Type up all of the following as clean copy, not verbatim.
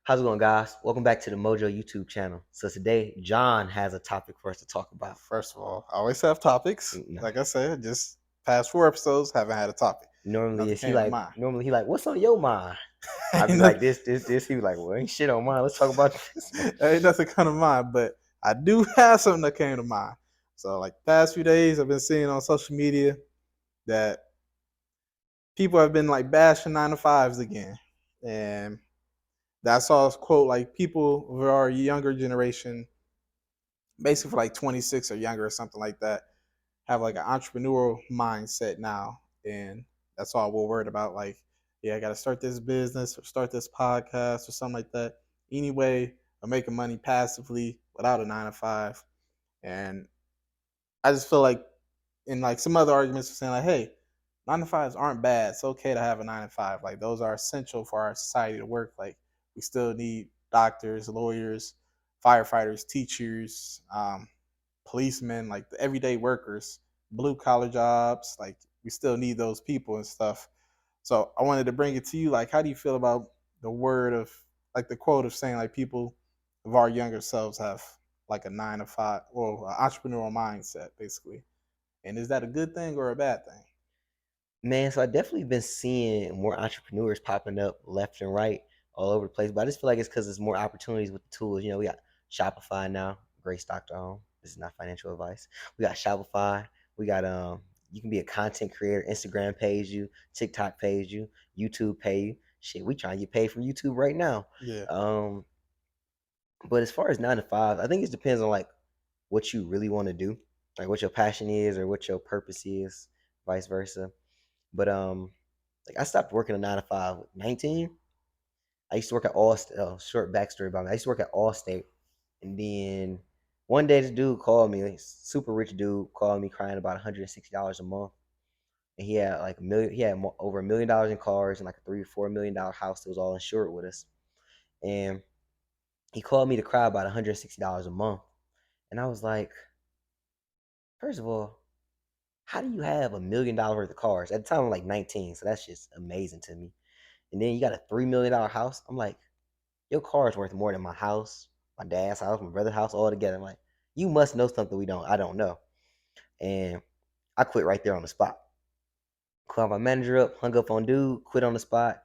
How's it going, guys? Welcome back to the Mojo YouTube channel. So today, John has a topic for us to talk about. First of all, I always have topics. No, Like I said, just past 4 episodes haven't had a topic. normally Nothing is he came to like mind. normally he like what's on your mind? I'd be ain't, like nothing, this. He be like, well, ain't shit on mine. Let's talk about this. ain't nothing come to mind, but I do have something that came to mind. So, like past few days, I've been seeing on social media that people have been like bashing 9 to 5s again, and I saw a quote like people of our younger generation, basically for like 26 or younger or something like that, have like an entrepreneurial mindset now, and that's all we're worried about. Like, yeah, I got to start this business or start this podcast or something like that. Anyway, I'm making money passively without a 9 to 5, and I just feel like, in like some other arguments, are saying like, hey, 9 to 5s aren't bad. It's okay to have a 9 to 5. Like those are essential for our society to work. Like we still need doctors, lawyers, firefighters, teachers, policemen, like the everyday workers, blue collar jobs. Like we still need those people and stuff. So I wanted to bring it to you. Like, how do you feel about the word of, like the quote of saying like people of our younger selves have like a 9 to 5 or entrepreneurial mindset, basically? And is that a good thing or a bad thing? Man, so I definitely been seeing more entrepreneurs popping up left and right all over the place. But I just feel like it's because there's more opportunities with the tools. We got Shopify now, great stock to own. This is not financial advice. We got Shopify. We got you can be a content creator. Instagram pays you, TikTok pays you, YouTube pay you. Shit, we trying to get paid from YouTube right now. Yeah. Um, but as far as 9 to 5, I think it depends on like what you really want to do, like what your passion is or what your purpose is, vice versa. But like I stopped working a 9 to 5 at 19. I used to work at Allstate. Oh, short backstory about me. I used to work at Allstate, and then one day this dude called me, like, super rich dude, called me crying about $160 a month, and he had like a million. He had over $1 million in cars and like a $3 or $4 million house that was all insured with us. And he called me to cry about $160 a month, and I was like, first of all, how do you have $1 million worth of cars? At the time, I'm like 19, so that's just amazing to me. And then you got a $3 million house. I'm like, your car is worth more than my house, my dad's house, my brother's house, all together. I'm like, you must know something I don't know. And I quit right there on the spot. Called my manager up, hung up on dude, quit on the spot.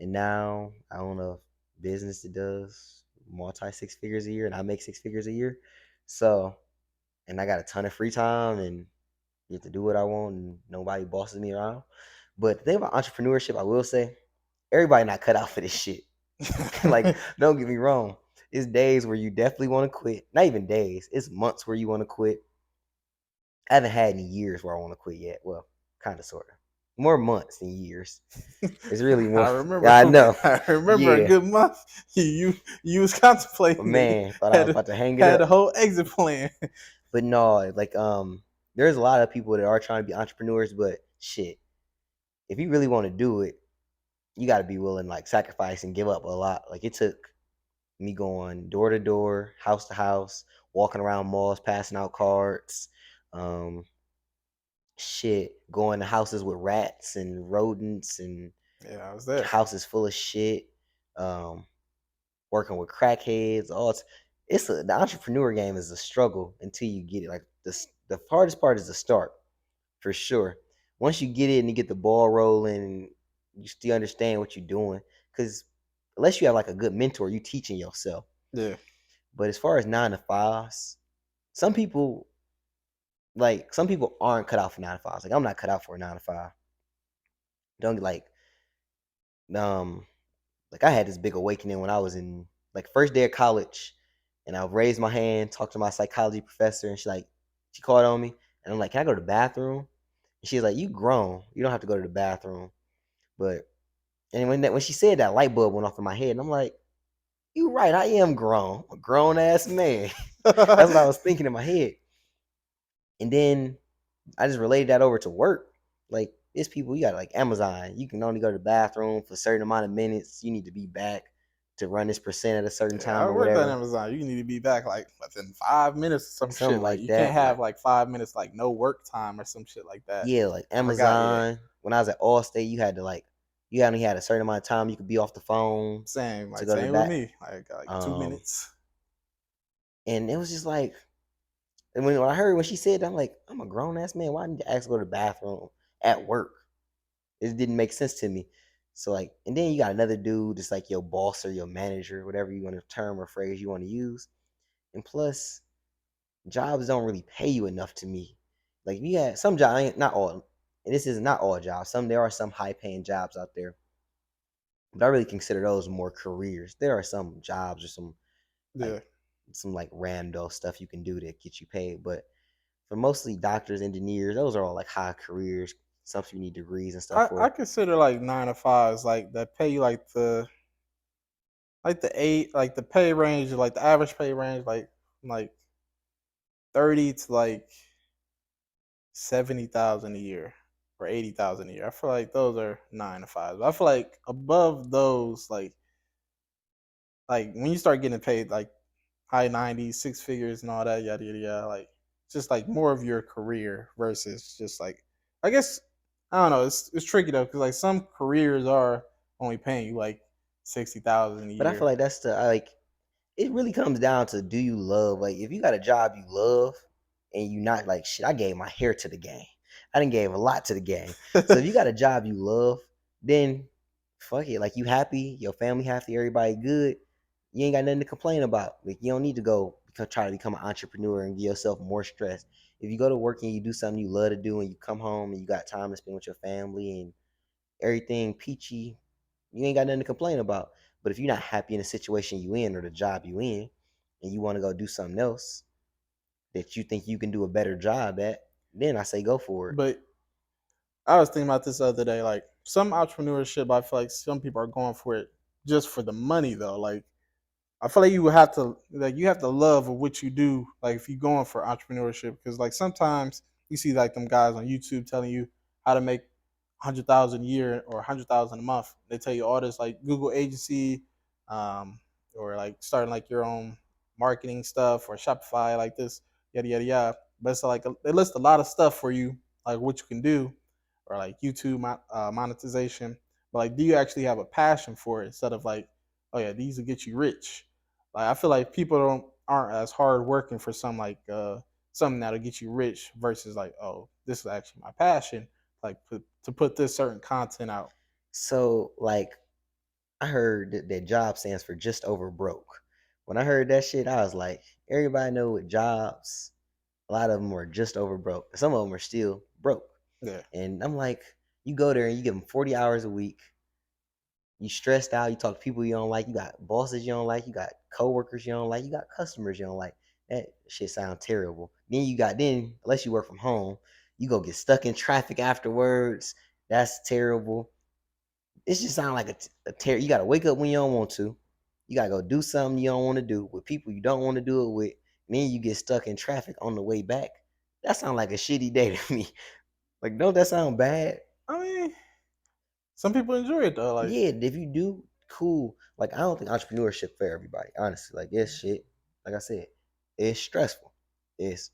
And now I own a business that does multi 6 figures a year, and I make 6 figures a year. So, and I got a ton of free time and get to do what I want, and nobody bosses me around. But the thing about entrepreneurship, I will say, everybody not cut out for this shit. Like, don't get me wrong. It's days where you definitely want to quit. Not even days. It's months where you want to quit. I haven't had any years where I want to quit yet. Well, kind of, sort of. More months than years. It's really more. I remember. Yeah, I know. I remember a Yeah, good month. You was but contemplating it. man, thought I Had was a, about to hang it had a up. whole exit plan. But no, like there's a lot of people that are trying to be entrepreneurs, but shit, if you really want to do it, you got to be willing to like sacrifice and give up a lot. Like it took me going door to door, house to house, walking around malls, passing out cards, um, shit, going to houses with rats and rodents and Yeah, I was there. houses full of shit, um, working with crackheads. The entrepreneur game is a struggle until you get it. Like the hardest part is the start, for sure. Once you get it and you get the ball rolling, you still understand what you're doing. Because unless you have like a good mentor, you teaching yourself. Yeah. But as far as 9 to 5s, some people some people aren't cut out for 9 to 5s. Like I'm not cut out for a 9 to 5. Don't um like I had this big awakening when I was in like first day of college, and I raised my hand, talked to my psychology professor, and she called on me, and I'm like, can I go to the bathroom? And she's like, you grown, you don't have to go to the bathroom. But and when she said that, light bulb went off in my head, and I'm like, you right, I am grown, a grown ass man. That's what I was thinking in my head. And then I just related that over to work. Like, it's people, you got like Amazon. You can only go to the bathroom for a certain amount of minutes. You need to be back to run this percent at a certain Yeah, I time or worked on whatever. Amazon. You need to be back like within 5 minutes or some shit. Something Like like you can't that. have Like, like 5 minutes like no work time or some shit like that. yeah, like I forgot. Yeah. Amazon. When I was at Allstate, you had to like You only had a certain amount of time you could be off the phone Same, to like go to the same with back. me. Like 2 minutes. And it was just like, and when I heard when she said that, I'm like, I'm a grown ass man. Why I need to ask to go to the bathroom at work? It didn't make sense to me. So like, and then you got another dude that's like your boss or your manager, whatever you want to term or phrase you want to use. And plus, jobs don't really pay you enough to me. Like you had some job, not all, and this is not all jobs. There are some high paying jobs out there, but I really consider those more careers. There are some jobs or like Yeah, some like rando stuff you can do to get you paid, but for mostly doctors, engineers, those are all like high careers. Some you need degrees and stuff I for. consider like 9 to 5s like that pay you like the eight like the pay range like the average pay range like 30 to like 70,000 a year or 80,000 a year. I feel like those are 9 to 5s. I feel like above those, like when you start getting paid like high 90s, six figures and all that, yada yada yada, like just like more of your career versus just like I guess I don't know. It's tricky though because like some careers are only paying you like 60,000 a But I feel year. like that's the like it really comes down to do you love, like if you got a job you love and you not like shit, I gave my hair to the game. I didn't gave a lot to the game. So if you got a job you love, then fuck it. Like you happy, your family happy, everybody good. You ain't got nothing to complain about. Like you don't need to go try to become an entrepreneur and give yourself more stress. If you go to work and you do something you love to do and you come home and you got time to spend with your family and everything peachy, you ain't got nothing to complain about. But if you're not happy in the situation you in or the job you in, and you want to go do something else that you think you can do a better job at, then I say go for it. But I was thinking about this the other day. Like some entrepreneurship, I feel like some people are going for it just for the money though. Like I feel like you would have to like you have to love what you do. Like if you're going for entrepreneurship, because like sometimes you see like them guys on YouTube telling you how to make 100,000 a year or 100,000 a month. They tell you all this like Google agency, um, or like starting like your own marketing stuff or Shopify like this, yada yada yada. But it's like they list a lot of stuff for you, like what you can do, or like YouTube monetization. But like, do you actually have a passion for it instead of like, oh yeah, these will get you rich? Like I feel like people aren't as hard working for something that'll get you rich versus like, oh, this is actually my passion, like to put this certain content out. So like I heard that job stands for just over broke. When I heard that shit, I was like, everybody know what jobs. A lot of them are just over broke. Some of them are still broke. Yeah. And I'm like, you go there and you give them 40 hours a week. You stressed out. You talk to people you don't like. You got bosses you don't like. You got coworkers you don't like. You got customers you don't like. That shit sounds terrible. Then unless you work from home, you go get stuck in traffic afterwards. That's terrible. It just sounds like You got to wake up when you don't want to. You got to go do something you don't want to do with people you don't want to do it with. And then you get stuck in traffic on the way back. That sounds like a shitty day to me. Like, don't that sound bad? I mean, some people enjoy it though. Like, Yeah, if you do, cool. Like I don't think entrepreneurship for everybody, honestly. Like it's shit. Like I said, it's stressful. It's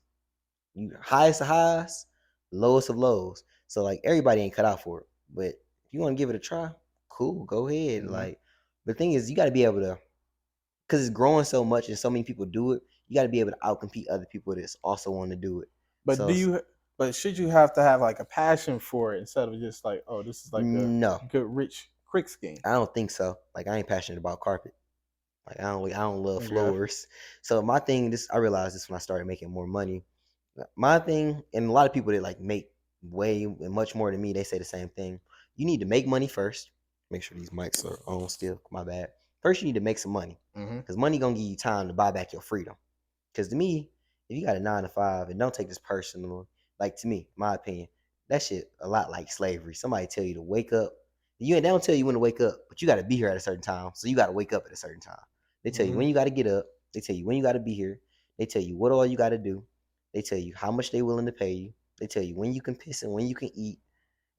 you highest of highs, lowest of lows. So like everybody ain't cut out for it. But if you want to give it a try, cool, go ahead. mm-hmm. Like the thing is you gotta be able to because it's growing so much and so many people do it, you gotta be able to outcompete other people that's also want to do it. but So do you? But should you have to have like a passion for it instead of just like, oh, this is like a no, good rich quick scheme? I don't think so. Like I ain't passionate about carpet. Like I don't love Yeah. floors. So my thing, this I realized this when I started making more money. My thing, and a lot of people that like make way and much more than me, they say the same thing. You need to make money first. Make sure these mics are on still. My bad. First, you need to make some money Mm-hmm. because money gonna give you time to buy back your freedom. Because to me, if you got a 9 to 5, and don't take this personal, like to me, my opinion, that shit a lot like slavery. Somebody tell you to wake up. They don't tell you when to wake up, but you got to be here at a certain time. So you got to wake up at a certain time. They tell you Mm-hmm. when you got to get up. They tell you when you got to be here. They tell you what all you got to do. They tell you how much they willing to pay you. They tell you when you can piss and when you can eat,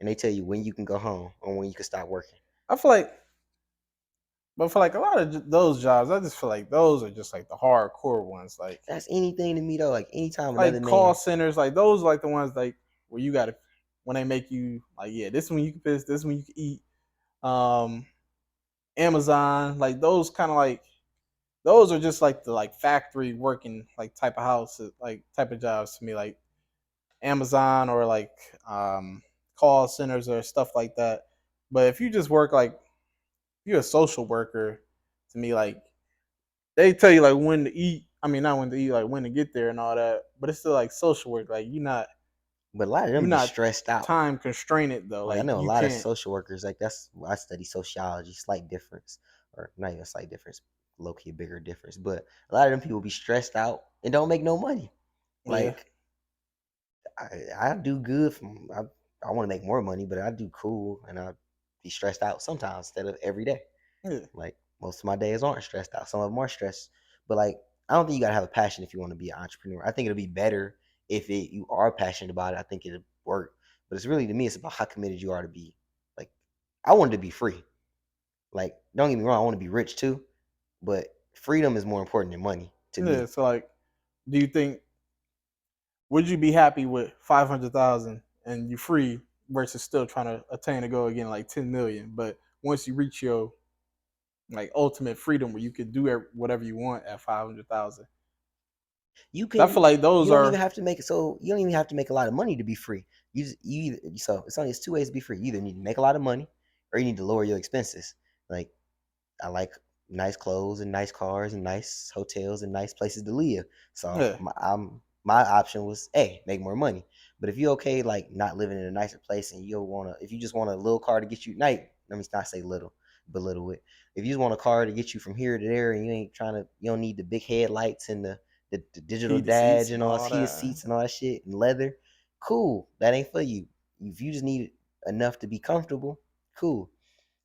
and they tell you when you can go home or when you can stop working. I feel like, but for like a lot of those jobs, I just feel like those are just like the hardcore ones. That's anything to me though. Like anytime another Like call man, centers, like those, are like the ones like where you got to when they make you like, yeah, this one you can piss, this one you can eat. um, Amazon, like those kind of like those are just like the like factory working like type of house, like type of jobs to me, like Amazon or like call centers or stuff like that. But if you just work like if you're a social worker, to me like they tell you like when to eat. I mean, not when to eat, like when to get there and all that. But it's still like social work. Like But a lot of you're them be not stressed out. time constrained though. Like I Like know a you lot of can't. social workers. Like that's I study sociology. Slight difference, or not even a slight difference. Low key, a bigger difference. But a lot of them people be stressed out and don't make no money. Yeah, Like I do good. I want to make more money, but I do cool, and I be stressed out sometimes instead of every day. yeah, Like most of my days aren't stressed out. Some of them are stressed, but like I don't think you gotta have a passion if you want to be an entrepreneur. I think it'll be better if you are passionate about it. I think it'll work, but it's really to me it's about how committed you are to be. Like I wanted to be free. Like don't get me wrong, I want to be rich too, but freedom is more important than money to yeah. me. So like, do you think would you be happy with 500,000 and you free versus still trying to attain a goal again like 10 million? But once you reach your like ultimate freedom where you could do whatever you want at 500,000, You I can feel like you those don't even are have to make it so you don't even have to make a lot of money to be free. You either so it's two ways to be free. You either need to make a lot of money or you need to lower your expenses. Like I like nice clothes and nice cars and nice hotels and nice places to live. So yeah, my option was hey, make more money. But if you're okay like not living in a nicer place and you wanna if you just want a little car to get you night, let me not say little, belittle it. If you just want a car to get you from here to there and you don't need the big headlights and the digital heated seats dash and and all this all heated that. seats and all that shit and leather, cool. That ain't for you. If you just need enough to be comfortable, cool.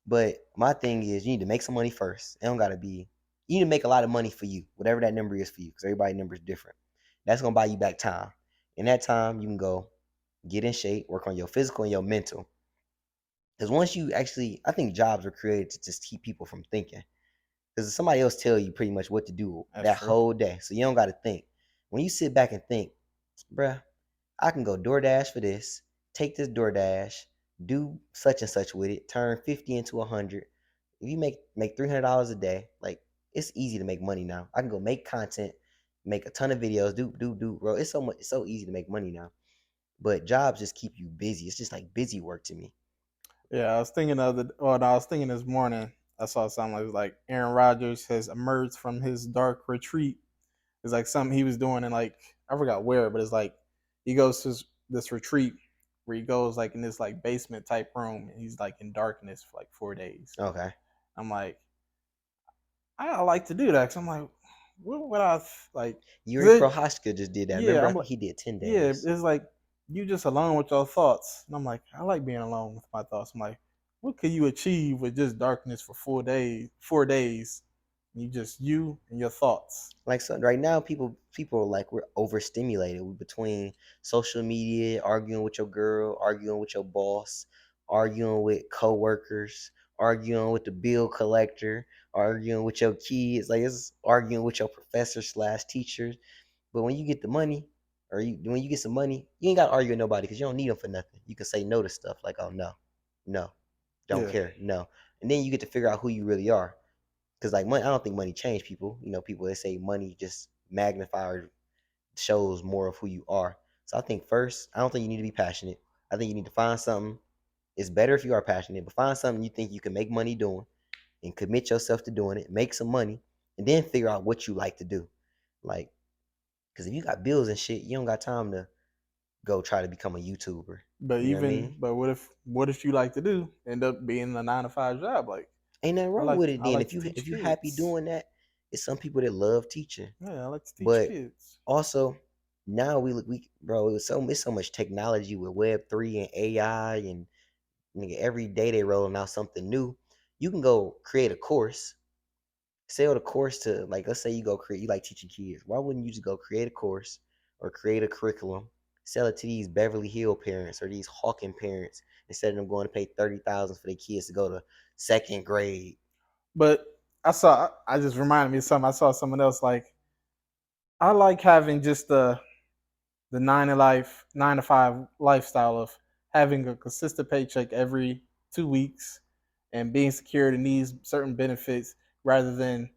But my thing is, you need to make some money first. It don't gotta be. You need to make a lot of money for you, whatever that number is for you, because everybody's number is different. That's gonna buy you back time. In that time, you can go get in shape, work on your physical and your mental. Because once you actually, I think jobs are created to just keep people from thinking. Because somebody else tell you pretty much what to do That's that true. whole day, so you don't gotta think. When you sit back and think, bruh, I can go DoorDash for this, take this DoorDash, do such and such with it, turn 50 into 100. If you make $300 a day, like it's easy to make money now. I can go make content, make a ton of videos, do, bro. It's so much, it's so easy to make money now. But jobs just keep you busy. It's just like busy work to me. Yeah, I was thinking of the. Oh, no, I was thinking this morning. I saw something like Aaron Rodgers has emerged from his dark retreat. It's like something he was doing in like I forgot where, but it's like he goes to this retreat where he goes like in this like basement type room and he's like in darkness for like 4 days. Okay, I'm like, I like to do that because I'm like, what would I like? Yuri 'Cause it, Prohaska just did that. yeah, Remember, I I'm think like, he did 10 yeah, days. it's like you just alone with your thoughts, and I'm like, I like being alone with my thoughts. I'm like, what could you achieve with just darkness for 4 days? 4 days, you just you and your thoughts. Like so right now, people are like we're overstimulated. We're between social media, arguing with your girl, arguing with your boss, arguing with coworkers, arguing with the bill collector, arguing with your kids. Like it's arguing with your professor slash teachers. But when you get the money, or when you get some money, you ain't got to argue with nobody because you don't need them for nothing. You can say no to stuff like, oh no, no, don't Yeah, care, no, and then you get to figure out who you really are. Because like money, I don't think money changed people. You know, people they say money just magnifies or shows more of who you are. So I think first, I don't think you need to be passionate. I think you need to find something. It's better if you are passionate, but find something you think you can make money doing and commit yourself to doing it, make some money, and then figure out what you like to do. Like, because if you got bills and shit, you don't got time to go try to become a YouTuber. but You know what I even mean? but what if you like to do end up being a 9 to 5 job? Like Ain't nothing I wrong like with it. I Then like to if teach you happy kids. doing that, it's some people that love teaching. Yeah, I like to teach But kids. also now we bro, it's so much technology with Web3 and AI and nigga, every day they rolling out something new. You can go create a course, sell the course to like let's say you go create you like teaching kids. Why wouldn't you just go create a course or create a curriculum, sell it to these Beverly Hill parents or these Hawking parents instead of them going to pay 30,000 for their kids to go to second grade. But I just reminded me of something. I saw someone else like I like having just the 9 to 5 lifestyle of having a consistent paycheck every 2 weeks and being secured in these certain benefits rather than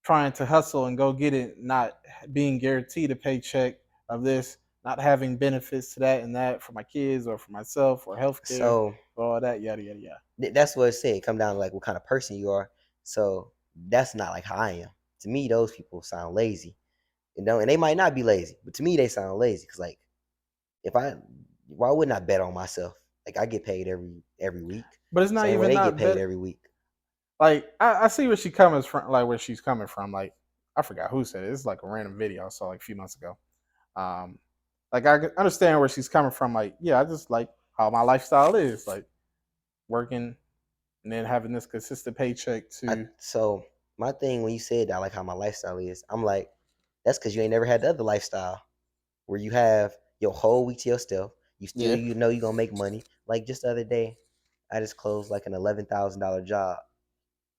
trying to hustle and go get it, not being guaranteed a paycheck of this, not having benefits to that and that for my kids or for myself or healthcare, So or all that, yada, yada, yada. that's what it said. It come down to like what kind of person you are. So that's not like how I am. To me, those people sound lazy. And they might not be lazy, but to me they sound lazy. Cause like if I why wouldn't I bet on myself? Like I get paid every week. But it's not Same way even they get not paid better. every week. Like I see where she coming from, like where she's coming from. Like I forgot who said it. It's like a random video I saw like a few months ago. Um, like I understand where she's coming from. Like yeah, I just like how my lifestyle is, like working and then having this consistent paycheck to So my thing when you said that, I like how my lifestyle is, I'm like, that's because you ain't never had the other lifestyle where you have your whole week to yourself. You still yeah. you know you're gonna make money. Like just the other day, I just closed like an $11,000 job.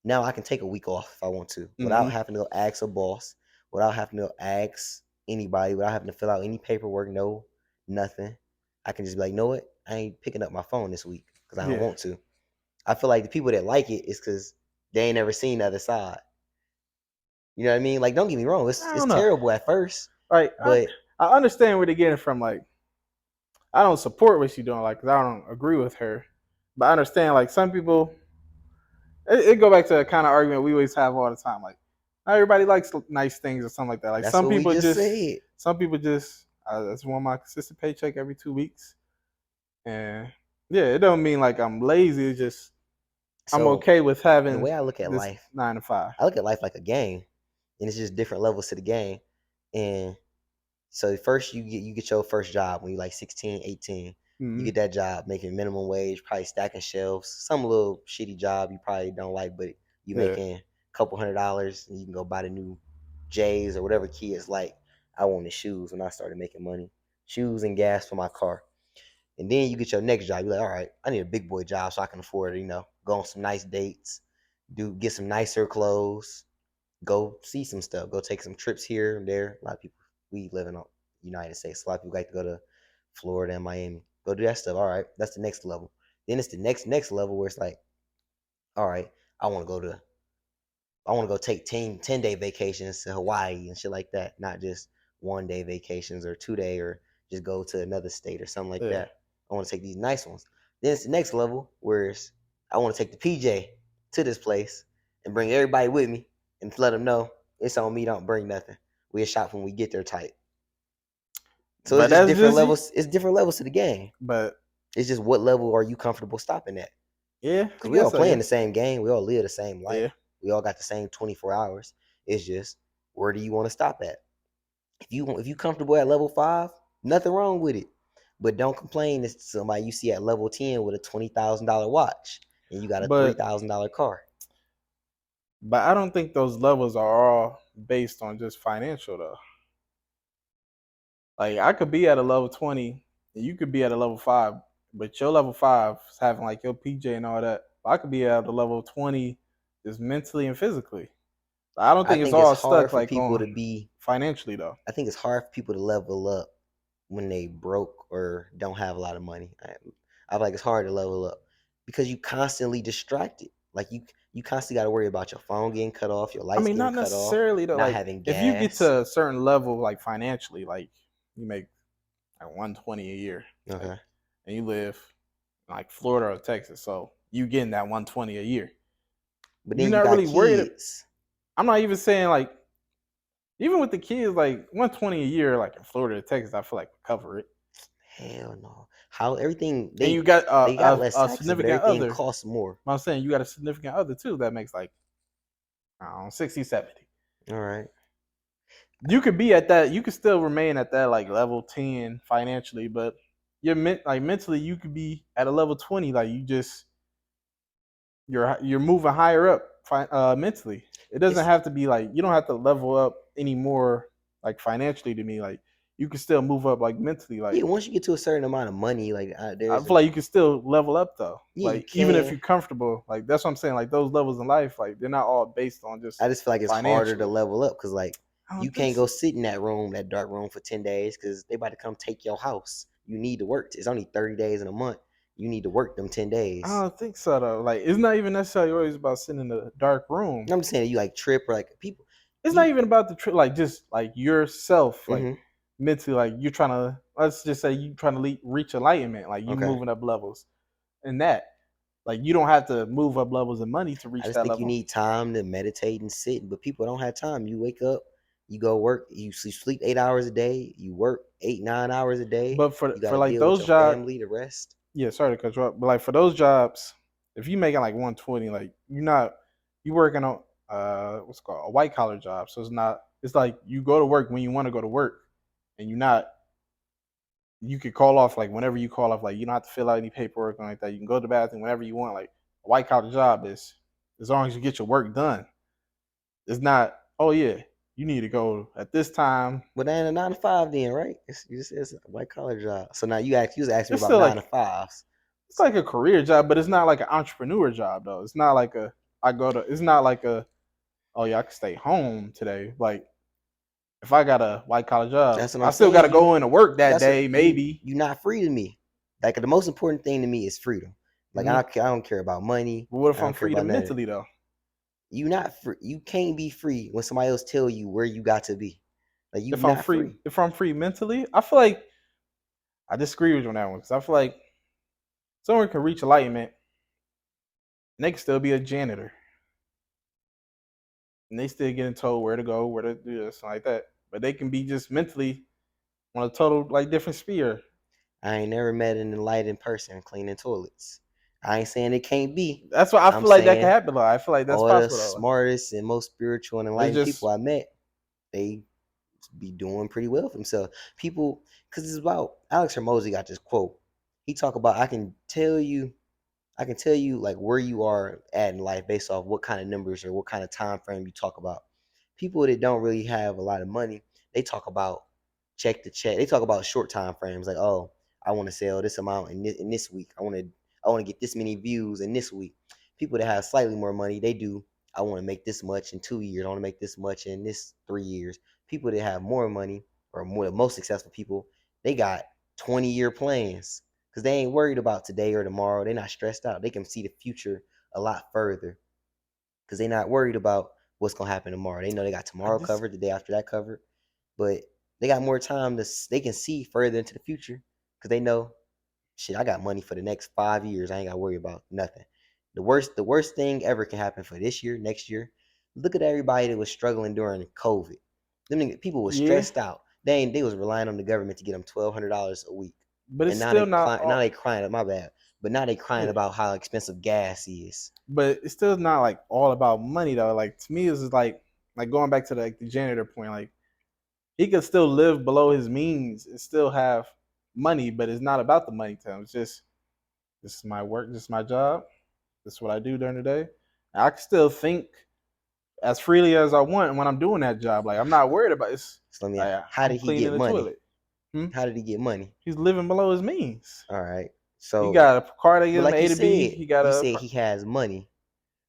Now I can take a week off if I want to, without Mm-hmm. having to go ask a boss, without having to ask anybody, without having to fill out any paperwork, no, nothing. I can just be like, you know what? I ain't picking up my phone this week because I don't Yeah. want to. I feel like the people that like it is because they ain't never seen the other side. You know what I mean? Like, don't get me wrong, I it's don't know. terrible at first, Like but I understand where they're getting from. Like I don't support what she's doing. Like 'cause I don't agree with her, but I understand. Like some people, it go back to the kind of argument we always have all the time. Like not everybody likes nice things or something like that. Like that's what we just said. some people just I just want my consistent paycheck every 2 weeks, and yeah, it don't mean like I'm lazy. It's just I'm So okay with the having way I look at this life, 9 to 5. I look at life like a game, and it's just different levels to the game. And so first you get your first job when you're like 16, 18. You Mm-hmm. get that job making minimum wage, probably stacking shelves, some little shitty job you probably don't like, but you Yeah, making a couple $100 and you can go buy the new J's or whatever kids like. I wanted shoes when I started making money. Shoes and gas for my car. And then you get your next job. You're like, all right, I need a big boy job so I can afford, go on some nice dates, get some nicer clothes, go see some stuff, go take some trips here and there. A lot of people we live in the United States. A lot of people like to go to Florida and Miami. Go do that stuff. All right, that's the next level. Then it's the next level where it's like, all right, I want to go to I want to go take 10-day vacations to Hawaii and shit like that, not just 1 day vacations or 2 day or just go to another state or something like yeah. that. I want to take these nice ones. Then it's the next level where I want to take the PJ to this place and bring everybody with me and let them know it's on me. Don't bring nothing. We'll shop when we get there type. So it's But just that's different just you. levels. It's different levels to the game. But It's just what level are you comfortable stopping at? yeah, I Because we all guess so. playing Yeah, the same game. We all live the same life. yeah. We all got the same 24 hours. It's just where do you want to stop at? If you comfortable at level 5, nothing wrong with it. But don't complain if somebody you see at level 10 with a $20,000 watch and you got a But $3,000 car. I don't think those levels are all based on just financial though. Like I could be at a level 20 and you could be at a level 5, but your level 5 is having like your PJ and all that. I could be at a level 20 just mentally and physically. I don't I think it's think it's all hard stuck for like people on to be financially though. I think it's hard for people to level up when they broke or don't have a lot of money. I feel like it's hard to level up because you constantly distracted. Like you constantly got to worry about your phone getting cut off, your I lights mean, getting not cut off, necessarily though. not Like having if you get gas. to a certain level, like financially, like you make like 120 a year, like, Okay, and you live in like Florida or Texas, so you getting that 120 a year. but You're then you not got really worried. kids. I'm not even saying like even with the kids, like 120 a year, like in Florida or Texas, I feel like would cover it. Hell no. How everything And you got they got less a taxes, but significant everything other. costs more. But I'm saying you got a significant other too that makes like I don't know, 60, 70. All right. You could be at that. You could still remain at that like level 10 financially, but you're like mentally you could be at a level 20. Like you just you're moving higher up mentally. It doesn't It's have to be like you don't have to level up anymore like financially to me. Like you can still move up like mentally. yeah. Like Once you get to a certain amount of money, like I there's feel a like you can still level up though. yeah you Like even if can. you're comfortable, like that's what I'm saying. Like those levels in life, like they're not all based on just I just feel like it's harder to financially. level up because like I you don't think can't go so. sit in that dark room for 10 days because they about to come take your house. You need to work. It's only 30 days in a month. You need to work them 10 I days. don't think so though. Like it's not even necessarily always about sitting in a dark room. I'm just saying you like trip or like people. It's not You. even about the trip. Like just like yourself, like Mm-hmm. mentally, like you're trying to. Let's just say you trying to reach enlightenment. Like you Okay. moving up levels, and that like you don't have to move up levels of money to I reach just that think you level. need time to meditate and sit, but people don't have time. You wake up, you go work, sleep 8 hours a day, you work 8, 9 hours a day. But You got for to like deal with those your jobs, family, the rest. yeah, sorry to cut you off, but like for those jobs, if you making like 120, like you're not you working on what's it called a white collar job. So it's not it's like you go to work when you want to go to work and you're not you could call off like whenever you call off, like you don't have to fill out any paperwork or like that. You can go to the bathroom whenever you want. Like a white collar job is as long as you get your work done. It's not, oh yeah, you need to go at this time. But that ain't a 9 to 5 then, right? You just said it's a white collar job. So now you was asking me It's about still nine like to fives. it's like a career job, but it's not like an entrepreneur job though. It's not like a I go to it's not like a oh yeah, I can stay home today. Like if I got a white collar job, That's what I I'm still got to saying. go into work that That's what day, you maybe. you not free to me. Like the most important thing to me is freedom. Like Mm-hmm. I don't care about money. But what I if I'm don't care free to about none of that. mentally though? You not free. You can't be free when somebody else tell you where you got to be. Like you not free. If I'm free mentally, I feel like I disagree with you on that one because I feel like someone can reach enlightenment and they can still be a janitor and they still getting told where to go, where to do this, like that. But they can be just mentally on a total like different sphere. I ain't never met an enlightened person cleaning toilets. I ain't saying it can't be. That's why I I'm feel like that can saying happen though. I feel like that's all the possible though. smartest and most spiritual and It's enlightened people just I met, they be doing pretty well for themselves. People, because it's about Alex Hermosi got this quote. He talk about I can tell you like where you are at in life based off what kind of numbers or what kind of time frame you talk about. People that don't really have a lot of money, they talk about check to check. They talk about short time frames like, oh, I want to sell this amount in this week. I want to get this many views in this week. People that have slightly more money, they do. I want to make this much in 2 years. I want to make this much in this 3 years. People that have more money or more the most successful people, they got 20-year plans because they ain't worried about today or tomorrow. They're not stressed out. They can see the future a lot further because they're not worried about what's gonna happen tomorrow. They know they got I tomorrow just covered, the day after that covered, but they got more time they can see further into the future because they know shit. I got money for the next 5 years. I ain't got to worry about nothing. The worst thing ever can happen for this year, next year. Look at everybody that was struggling during COVID. Them people was yeah, stressed out. They was relying on the government to get them $1,200 a week, but it's and now still they not now all. they crying. My bad, but now they crying Yeah, about how expensive gas is. but it's still not like all about money though. Like to me, it's just like going back to the janitor point. Like he could still live below his means and still have money, but it's not about the money to him. It's just this is my work, this is my job, this is what I do during the day. And I can still think as freely as I want when I'm doing that job. Like I'm not worried about it. So let me ask, Like, how I'm did he cleaning get the money? toilet. Hmm? How did he get money? He's living below his means. All right. He So, got a car that but gets him like you A to B. said, He got you a said he has money.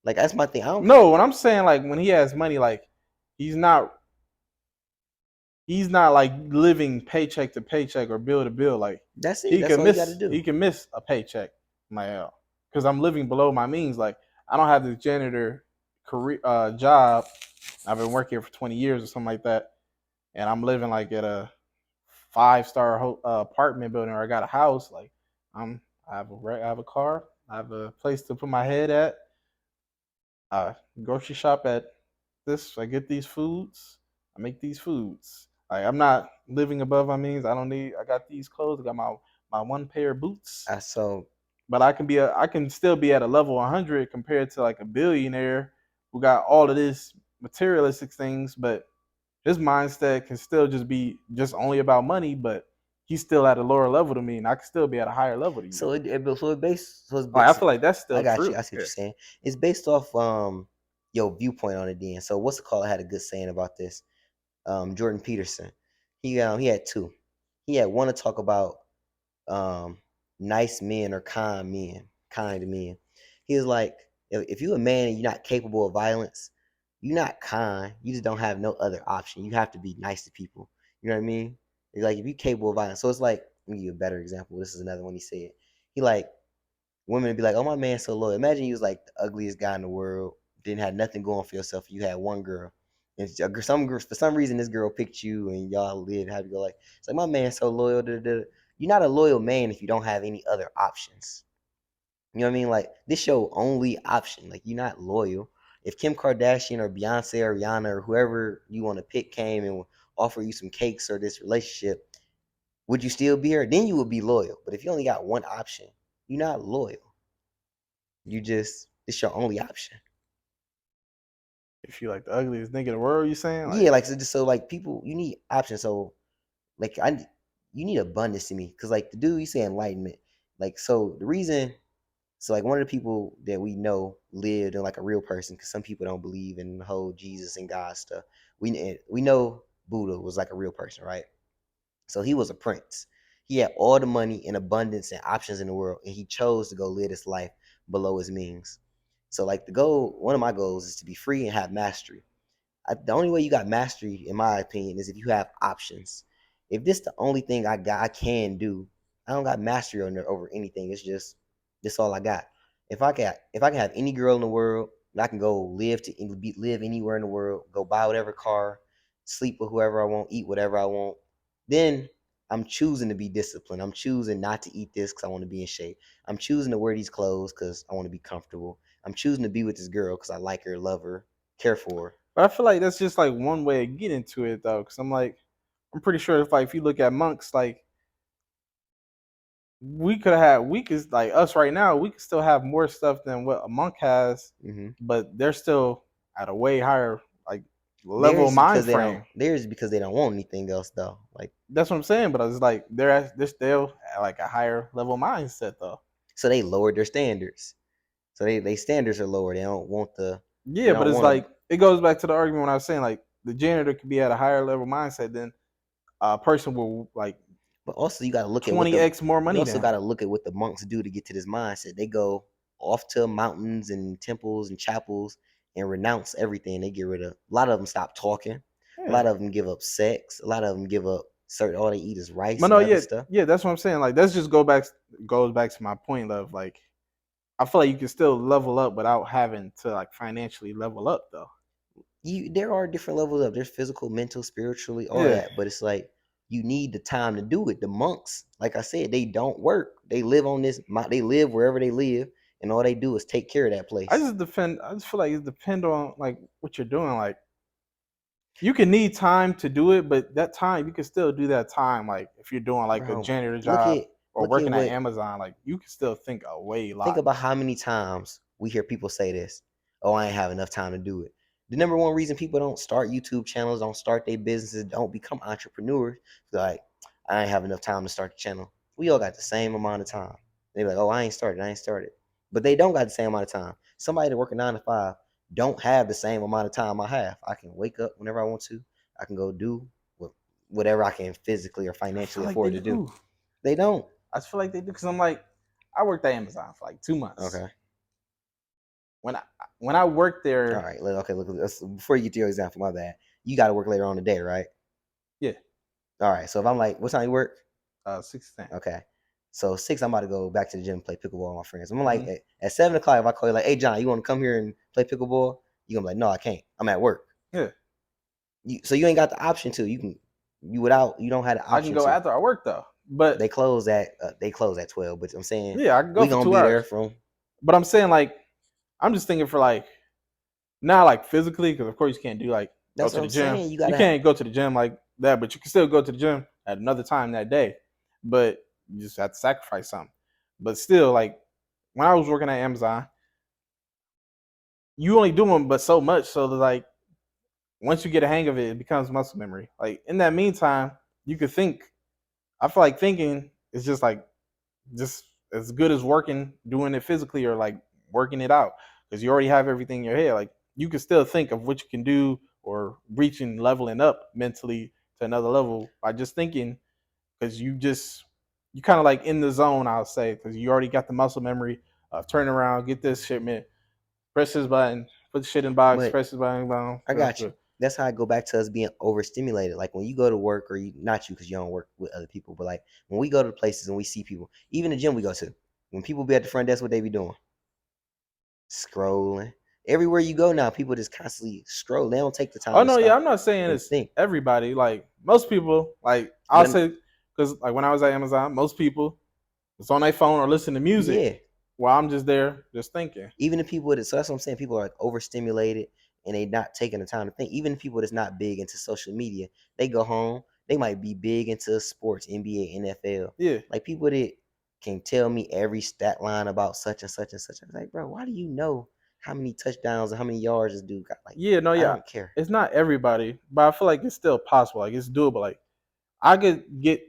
Like that's my thing. I don't. no. When I'm saying like when he has money, like he's not he's not like living paycheck to paycheck or bill to bill. Like That's it. That's all you got to do. he can miss a paycheck. My because I'm living below my means. Like I don't have this janitor career job. I've been working here for 20 years or something like that, and I'm living like at a 5-star apartment building, or I got a house. Like I'm I have a car. I have a place to put my head at. Grocery shop at this. I get these foods. I make these foods. Like I'm not living above my means. I don't need. I got these clothes. I got my one pair of boots. So But I can still be at a level 100 compared to like a billionaire who got all of this materialistic things, but his mindset can still just be just only about money. But he's still at a lower level to me, and I can still be at a higher level to you. so it's based so it's Like I based. feel like that's I still got you. true. I see what Yeah. you're saying. It's based off your viewpoint on it. Then so what's the call? I had a good saying about this. Jordan Peterson. He had two. He had one to talk about um nice men or kind men. He was like, if you a man and you're not capable of violence, you're not kind. You just don't have no other option. You have to be nice to people. You know what I mean? It's like if you're capable of violence. So it's like, let me give you a better example. This is another one he said. He like Women would be like, "Oh, my man's so loyal." Imagine you was like the ugliest guy in the world, didn't have nothing going for yourself. You had one girl, and some girl, for some reason this girl picked you, and y'all live happy go like. It's like my man's so loyal. Da, da, da. You're not a loyal man if you don't have any other options. You know what I mean? Like this your only option. Like you're not loyal. If Kim Kardashian or Beyonce or Rihanna or whoever you want to pick came and offer you some cakes or this relationship, would you still be her? Then you would be loyal. But if you only got one option, you're not loyal. You just it's your only option. If you like the ugliest nigga in the world, you saying Yeah, like like so, just so like people, you need options. So like you need abundance to me because like the dude you say enlightenment. Like so the reason so like one of the people that we know lived in like a real person because some people don't believe in the whole Jesus and God stuff. We know Buddha was like a real person, right? So he was a prince. He had all the money and abundance and options in the world, and he chose to go live this life below his means. So like the goal, one of my goals is to be free and have mastery. The only way you got mastery, in my opinion, is if you have options. If this the only thing I can do, I don't got mastery over anything. It's just this all I got. If I can have any girl in the world, I can go live anywhere in the world, go buy whatever car, sleep with whoever I want, eat whatever I want. Then I'm choosing to be disciplined. I'm choosing not to eat this because I want to be in shape. I'm choosing to wear these clothes because I want to be comfortable. I'm choosing to be with this girl because I like her, love her, care for her. but I feel like that's just like one way of getting to it though, because I'm like, I'm pretty sure if you look at monks, like we could have we could like us right now, we could still have more stuff than what a monk has, Hmm. but they're still at a way higher like level of mind frame. Theirs is because they don't want anything else though. Like That's what I'm saying, but it's like they're still at like a higher level mindset though. so they lowered their standards. So they standards are lower. They Yeah, but don't it's want to like it goes back to the argument when I was saying like the janitor could be at a higher level mindset than a person with like but also you got to look at what the 20x more you money also than got him. to look at what the monks do to get to this mindset. They go off to mountains and temples and chapels and renounce everything. They get rid of a lot of them stop talking. A Yeah. lot of them give up sex. A lot of them give up certain all they eat is But rice no, and other yeah, stuff. yeah, that's what I'm saying. Like that's just goes back to my point of like I feel like you can still level up without having to like financially level up though. There are different levels of there's physical, mental, spiritually, all Yeah. that. But it's like you need the time to do it. The monks, like I said, they don't work. They live on this. They live wherever they live, and all they do is take care of that place. I just feel like it depends on like what you're doing. Like you can need time to do it, but that time you can still do that time. Like if you're doing like a Bro, janitor look job at or look at working at what Amazon, like you can still think a way think lot. about how many times we hear people say this. Oh, I ain't have enough time to do it. The number one reason people don't start YouTube channels, don't start their businesses, don't become entrepreneurs, like I ain't have enough time to start the channel. We all got the same amount of time. They be like, oh, I ain't started. But they don't got the same amount of time. Somebody that working 9 to 5 don't have the same amount of time I have. I can wake up whenever I want to. I can go do whatever I can physically or I feel financially like afford they to do. do. They don't. I just feel like they do because I'm like, I worked at Amazon for like 2 months. Okay. When I when I worked All there, right. Okay. Look. Before you get to your example, my bad. You got to work later on the day, right? yeah, All right. So if I'm like, what time you work? 16. Okay. So 6, I'm about to go back to the gym and play pickleball with my friends. I'm like, Mm-hmm. at 7 o'clock, if I call you like, hey John, you want to come here and play pickleball? You gonna be like, no, I can't. I'm at work. Yeah, So you ain't got the option to. You don't have the I can option go to. after I work though. But They close at 12. But I'm saying yeah, I can go we for gonna two be there hours. from. But I'm saying like I'm just thinking for like not like physically because of course you can't do like go That's to what the I'm gym. saying. You You gotta have. can't go to the gym like that, but you can still go to the gym at another time that day. But you just have to sacrifice something. But still, like when I was working at Amazon, you only do them but so much. So like once you get a hang of it, it becomes muscle memory. Like in that meantime, you could think. I feel like thinking is just as good as working doing it physically or like working it out because you already have everything in your head. Like you can still think of what you can do or reaching leveling up mentally to another level by just thinking because you kind of like in the zone. I'll say because you already got the muscle memory of turn around, get this shipment, press this button, put the shit in box, But press this button, boom, I got you. That's how I go back to us being overstimulated. Like when you go to work, or not you because you don't work with other people, but like when we go to places and we see people, even the gym we go to. When people be at the front desk, what they be doing? Scrolling. Everywhere you go now, people just constantly scroll. They don't take the Oh time to no, yeah, stop I'm not saying and it's think. everybody. Like most people, like I'll But say, because like when I was at Amazon, most people it's on their phone or listen to music yeah, while I'm just there, just thinking. even the people that, so that's what I'm saying. People are like overstimulated and they not taking the time to think. Even the people that's not big into social media, they go home. They might be big into sports, NBA, NFL. Yeah, Like people that can tell me every stat line about such and such and such. I'm like, bro, why do you know how many touchdowns and how many yards this dude got? Like, yeah, no, I yeah. don't care. It's not everybody, but I feel like it's still possible. Like it's doable. Like I could get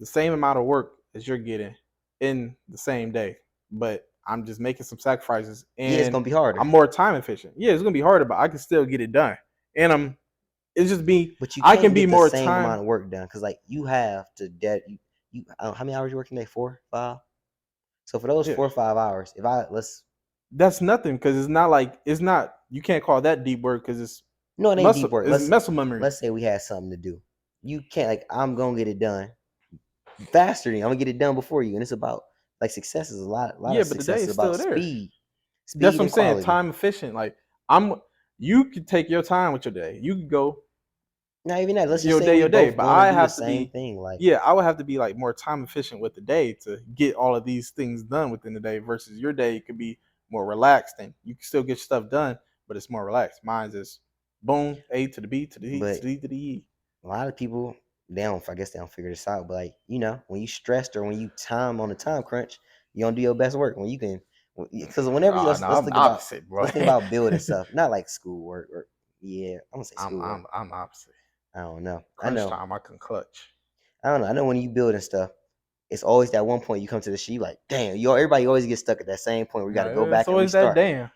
the same amount of work as you're getting in the same day, but I'm just making some sacrifices Yeah, it's and gonna be harder. I'm more time efficient. Yeah, it's gonna be harder, but I can still get it done. And it's just be, But you I can can't be get the more same time. amount of work done because like you have to how many hours you working today? 4, 5. So for those Yeah, 4 or 5 hours, if I let's that's nothing because it's not like it's not. You can't call that deep work because it's no, it ain't deep muscle. work. It's muscle memory. Let's say we had something to do. You can't like I'm gonna get it done faster than you. I'm gonna get it done before you. And it's about like success is a lot Yeah, of but the day success is is about still there. speed, That's speed what I'm and saying. quality. Time efficient. Like I'm. You could take your time with your day. You could go Not even that. Let's just your say day, we your day. both But want to I do the have to same be, thing. Like yeah, I would have to be like more time efficient with the day to get all of these things done within the day. Versus your day could be more relaxed and you can still get stuff done, but it's more relaxed. Mine's is boom, A to the B to the E to but the E to the E. a lot of people they don't I guess they don't figure this out. But like, when you stressed or when you time on a time crunch, you don't do your best work when you can because whenever you Oh no, let's I'm the think about opposite, bro. let's think about building stuff, not like schoolwork or yeah, I'm gonna say I'm schoolwork. I'm I'm the opposite. I don't know. I Crunch know. time, I can clutch. I don't know. I know when you building stuff, it's always that one point you come to the sheet, you like, damn, everybody always gets stuck at that same point where you gotta go No, it's back and always that restart. damn.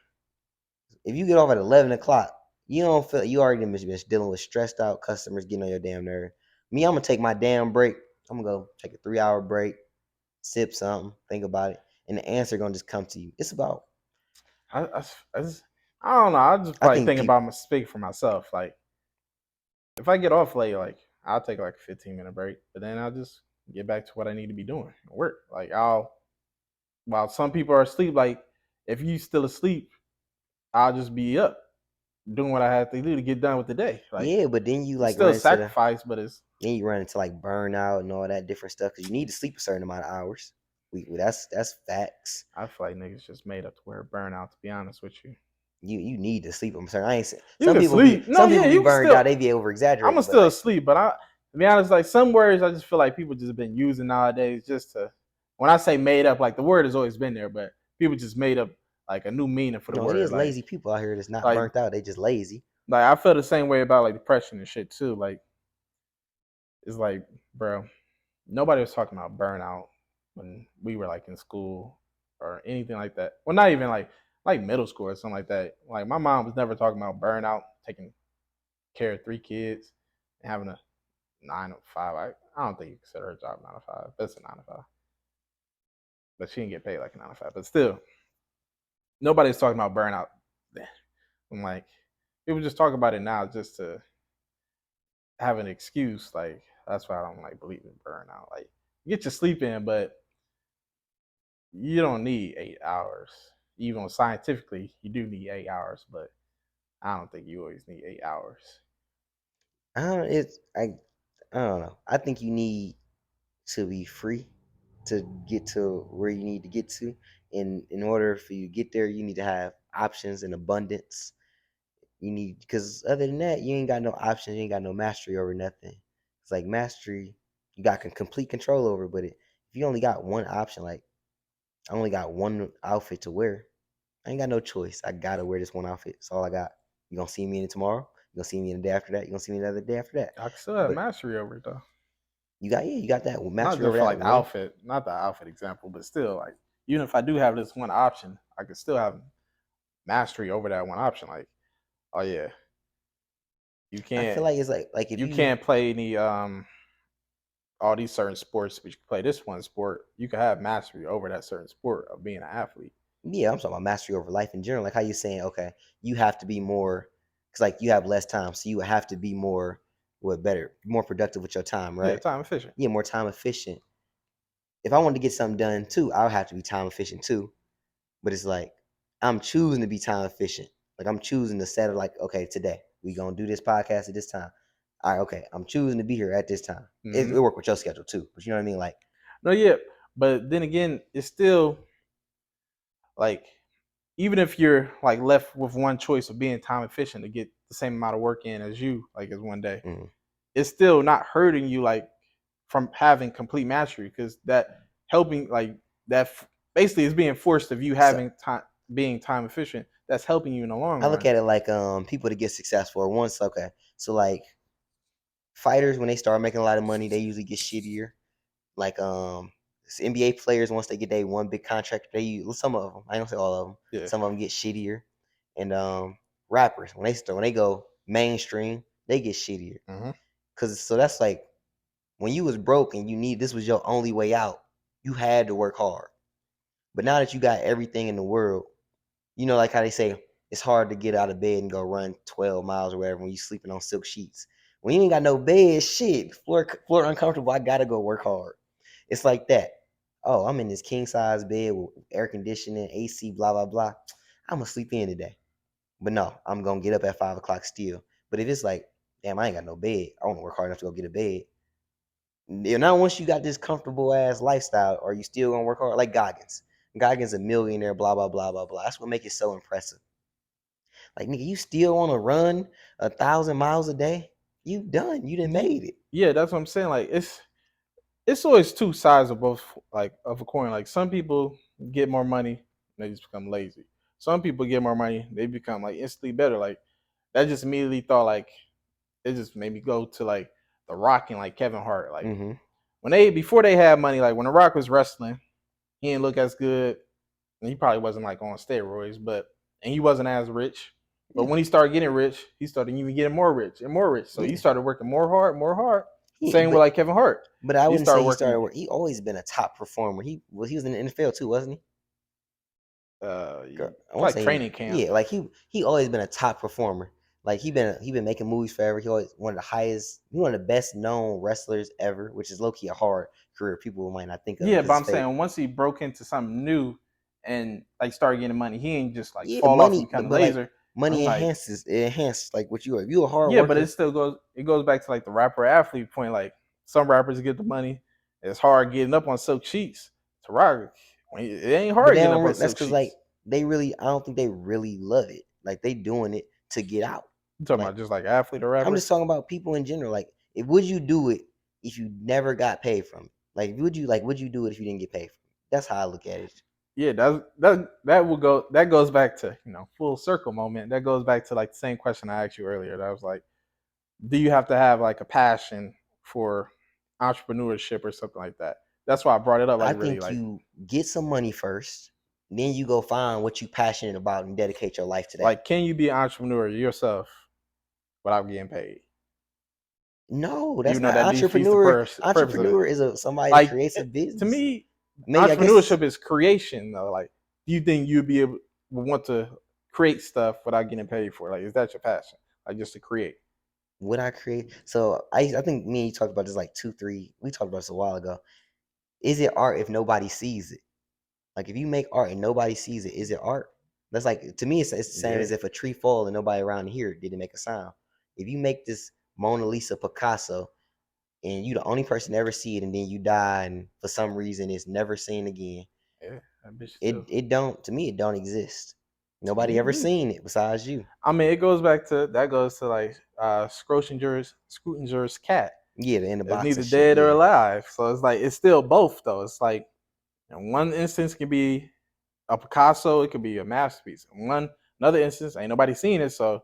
If you get off at 11 o'clock, you don't feel you already been dealing with stressed out customers getting on your damn nerve. Me, I'm gonna take my damn break. I'm gonna go take a 3 hour break, sip something, think about it, and the answer gonna just come to you. It's about I, I, I just, I don't know. I just I probably think think people about my speak for myself. Like if I get off late, like I'll take like a 15-minute break, but then I'll just get back to what I need to be doing, work. Like I'll while some people are asleep, like if you still asleep, I'll just be up doing what I have to do to get done with the day. Like yeah, but then you it's like still run a into the sacrifice, but it's then you run into like burnout and all that different stuff because you need to sleep a certain amount of hours. That's facts. I feel like niggas just made up to wear burnout. To be honest with you, You need to sleep. I'm sorry, I ain't saying you can sleep. No, some yeah, people be you can burned still. out. They be over I'm exaggerating, but still like asleep, but I, to be honest, like some words, I just feel like people just been using nowadays just to. When I say made up, like the word has always been there, but people just made up like a new meaning for the it word. is lazy people out here that's not Like, burnt out. They just lazy. like I feel the same way about like depression and shit too. Like, it's like, bro, nobody was talking about burnout when we were like in school or anything like that. Well, not even like middle school or something like that. Like my mom was never talking about burnout, taking care of 3 kids, and having a 9 to 5. I don't think you consider her job 9 to 5. That's a 9 to 5, but she didn't get paid like a 9 to 5. But still, nobody's talking about burnout. I'm like, people just talk about it now just to have an excuse. Like that's why I don't like believe in burnout. Like get your sleep in, but you don't need 8 hours. Even scientifically, you do need 8 hours, but I don't think you always need 8 hours. I don't. It's I don't know. I think you need to be free to get to where you need to get to. And in order for you to get there, you need to have options in abundance. You need because other than that, you ain't got no options. You ain't got no mastery over nothing. It's like mastery, you got complete control over. But if you only got one option, like I only got one outfit to wear, I ain't got no choice. I gotta wear this one outfit. That's all I got. You gonna see me in it tomorrow. You gonna see me in the day after that. You gonna see me the other day after that. I can still have But mastery over it though. you got that Not mastery just over for that like the one. outfit, not the outfit example, but still like even if I do have this one option, I could still have mastery over that one option. Like, oh yeah, you I feel can't like it's like if you you can't play any all these certain sports, but you can play this one sport. You can have mastery over that certain sport of being an athlete. yeah, I'm talking about mastery over life in general. Like how you saying, okay, you have to be more because like you have less time, so you would have to be more more productive with your time, Yeah, right? time efficient. Yeah, more time efficient. if I wanted to get something done too, I would have to be time efficient too. But it's like I'm choosing to be time efficient. Like I'm choosing to set it like, okay, today we gonna do this podcast at this time. All right, okay, I'm choosing to be here at this time. It Mm-hmm. work with your schedule too, but you know what I mean. Like, No, yeah, but then again, it's still like even if you're like left with one choice of being time efficient to get the same amount of work in as you like as one day, mm. it's still not hurting you like from having complete mastery because that helping like that basically is being forced of you So having time being time efficient. That's helping you in the long I look run. at it like people to get successful. Once, okay, so like fighters when they start making a lot of money, they usually get shittier. Like NBA players once they get their one big contract, some of them, I don't say all of them, Yeah. some of them get shittier. And rappers when they go mainstream, they get shittier. Mm-hmm. Cause so that's like when you was broke and this was your only way out, you had to work hard. But now that you got everything in the world, you know, like how they say it's hard to get out of bed and go run 12 miles or whatever when you sleeping on silk sheets. When you ain't got no bed, shit, floor uncomfortable. I gotta go work hard. It's like that. Oh, I'm in this king size bed with air conditioning, AC, blah blah blah. I'm gonna sleep in today. But no, I'm gonna get up at 5 o'clock still. But if it's like, damn, I ain't got no bed. I want to work hard enough to go get a bed. Now, once you got this comfortable ass lifestyle, are you still gonna work hard? Like Goggins. Goggins a millionaire, blah blah blah blah blah. That's what makes it so impressive. Like nigga, you still want to run 1,000 miles a day? You done? You done made it. Yeah, that's what I'm saying. Like it's always two sides of both like of a coin. Like some people get more money, they just become lazy. Some people get more money, they become like instantly better. Like that just immediately thought like it just made me go to like The Rock and like Kevin Hart. Like Mm-hmm. when they before they had money, like when The Rock was wrestling, he didn't look as good. And he probably wasn't like on steroids, but and he wasn't as rich. But Yeah, when he started getting rich, he started even getting more rich and more rich. So he yeah. started working more hard, more hard. He, Same with like Kevin Hart. but I He wouldn't started say he working. started. He always been a top performer. He was in the NFL too, wasn't he? I want to Like say training camp. yeah. Like he always been a top performer. Like he been making movies forever. He always one of the highest, one of the best known wrestlers ever, which is low key a hard career people might not think of Yeah, because but it's I'm fake. saying once he broke into something new and like started getting money, he ain't just like Yeah, fall off and money, become but like laser. I'm money like, enhances. It enhances like what you are. If you a hard yeah, but it worker, still goes back to like the rapper athlete point. Like some rappers get the money. It's hard getting up on silk sheets. To rock, it ain't but hard they getting don't. up on That's silk because like sheets. they really. I don't think they really love it. Like they doing it to get out. You talking Like about just like athlete or I'm rapper? just talking about people in general. Like, if would you do it if you never got paid from it? Would you do it if you didn't get paid from it? That's how I look at it. Yeah, that will go. That goes back to full circle moment. That goes back to like the same question I asked you earlier. That was like, do you have to have like a passion for entrepreneurship or something like that? That's why I brought it up. I Like really, think you get some money first, then you go find what you passionate about and dedicate your life to that. like can you be an entrepreneur yourself without getting paid? No, that's Even though not that defeats the entrepreneur. purpose of it. Entrepreneur is somebody that Like creates a to business. me, Maybe I guess entrepreneurship is creation though. Like, do you think you'd be able would want to create stuff without getting paid for it? Like, is that your passion? Like just to create? would I create? So I think me and you talked about this like two three. We talked about this a while ago. Is it art if nobody sees it? Like if you make art and nobody sees it, is it art? That's like to me, it's the same Yeah. as if a tree fall and nobody around here didn't make a sound. If you make this Mona Lisa Picasso and you the only person to ever see it, and then you die, and for some reason it's never seen again, Yeah, that bitch it still. it don't to me it don't exist. To me, Nobody it ever do. seen it besides you. I mean, it goes back to that goes to like Scrutinger's cat. Yeah, in the It's box neither and shit. dead or Yeah. alive. So it's like it's still both though. It's like in one instance can be a Picasso, it could be a masterpiece. In one another instance, ain't nobody seen it, so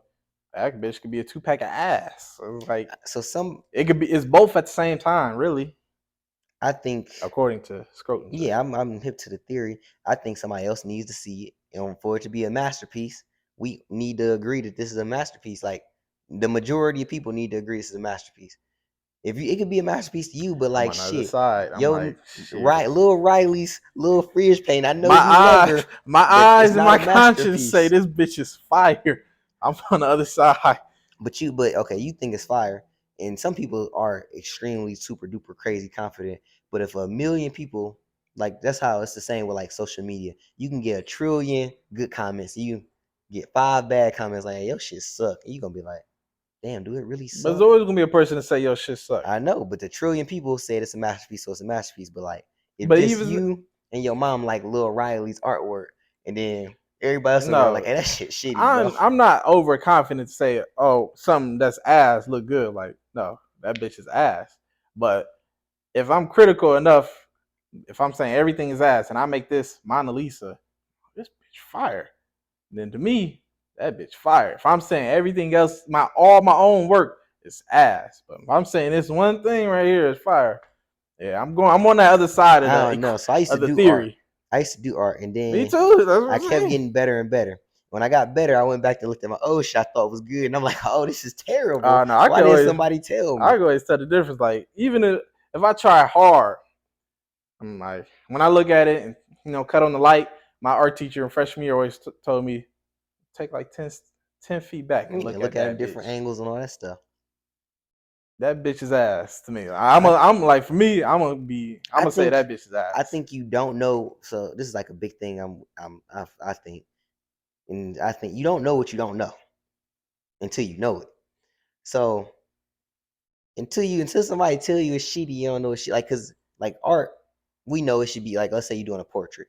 that bitch could be a 2 pack of ass. So it's like So it could be it's both at the same time, really, I think according to Scrotinger. yeah, I'm hip to the theory. I think somebody else needs to see it, and for it to be a masterpiece, we need to agree that this is a masterpiece. Like the majority of people need to agree this is a masterpiece. If you, it could be a masterpiece to you, but I'm like on the other shit, side. I'm yo, like, shit. right, little Riley's little fridge paint. I know My you love her, my but it's eyes and not my a conscience say masterpiece. this bitch is fire. I'm on the other side. But okay, you think it's fire, and some people are extremely super duper crazy confident. But if a million people Like that's how it's the same with like social media. You can get a trillion good comments, you get 5 bad comments like, hey, your shit suck. And you gonna be like, damn, do it really But there's suck? always gonna be a person to say your shit suck. I know, but the trillion people said it's a masterpiece, so it's a masterpiece. But like, if But just even you and your mom like Lil Riley's artwork, and then everybody else in the world like, no, hey, that shit shitty, bro. I'm not overconfident to say, oh, something that's ass look good. Like, no, that bitch is ass. But if I'm critical enough, if I'm saying everything is ass and I make this Mona Lisa, this bitch fire, then to me, that bitch fire. If I'm saying everything else, all my own work is ass. But if I'm saying this one thing right here is fire, yeah, I'm on that other side of I don't know. So I used to the do art. theory. I used to do art, and Me then too. That's what I I'm kept saying. getting better and better. When I got better, I went back to look at my old shit I thought was good, and I'm like, oh, this is terrible. No, I Why can didn't always somebody tell I me? can always tell the difference. Like even if I try hard, I'm like when I look at it and cut on the light. My art teacher in freshman year always told me take like 10 feet back and Yeah, look look at at them that different bitch. angles and all that stuff. That bitch is ass to me. I I'm like for me, I'm I gonna say think that bitch is I ass. think you don't know. So this is like a big thing. I think, and I think you don't know what you don't know until you know it. So until somebody tell you it's shitty, you don't know it's shit. Like cause like art, we know it should be like let's say you're doing a portrait.